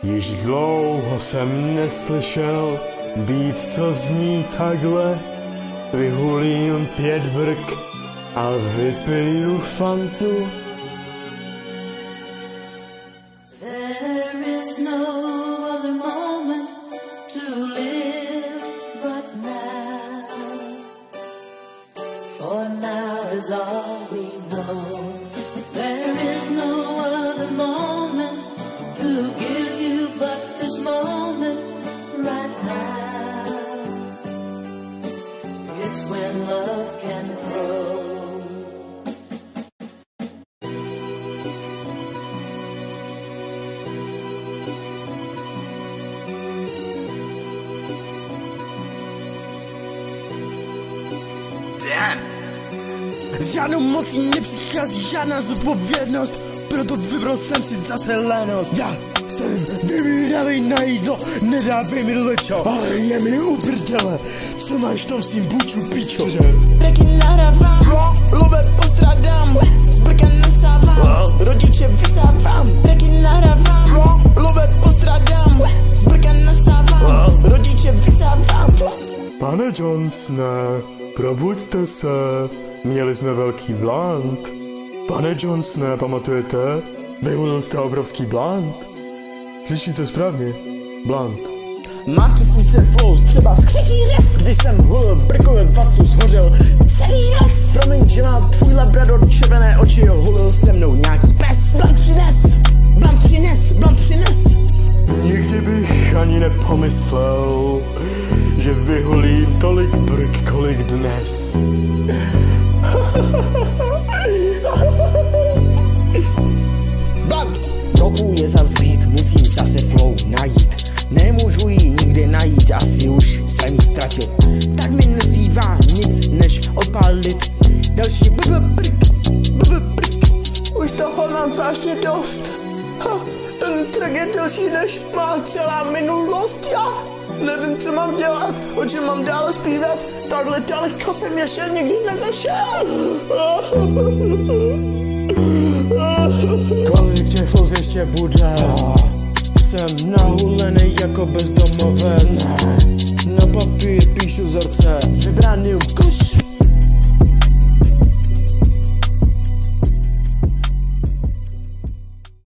Již dlouho jsem neslyšel beat, co zní takhle. Vyhulím 5 brk a vypiju fantu. There is no other moment to live but now. For now is all we know. There is no other moment to give you but this moment right now. It's when love can grow. Žádnou mocí nepřichází žádná zodpovědnost, proto vybral jsem si zase lenost. Já jsem vybíravej na jídlo, nedávej mi lečo, ale je mi uprdele, co máš tam s tím buču, pičo? Breky nahrávám, lube postrádám, zbrka nasávám, rodiče vysávám. Breky nahrávám, lube postrádám, zbrka nasávám, rodiče vysávám. Pane Johnsone, probuďte se, měli jsme velký blunt. Pane Johnsone, pamatujete? Vyhulil jste obrovský blunt. Slyšíte správně? Blunt. Mám tisíce flows, třeba skřetí řev, když jsem hulil brkové vasu, zhořel celý les. Promiň, že mám tvůj labrador červené oči, hulil se mnou nějaký pes. Blunt přines, blunt přines, blunt přines. Nikdy bych ani nepomyslel, že vyhulím tolik brk, kolik dnes. Blunt! Trochu je zas být, musím zase flow najít. Nemůžu ji nikdy najít, asi už jsem ji ztratil. Tak mi nezbývá nic, než odpálit další brk. Už toho mám vážně dost. Ten track je delší, než má celá minulost. Já nevím, co mám dělat, o čem mám dále zpívat. Takhle daleko jsem ještě nikdy nezašel. Kolik těch flows ještě bude? Jsem nahulený jako bezdomovec. Na papír píšu vzorce, vybraný kuš.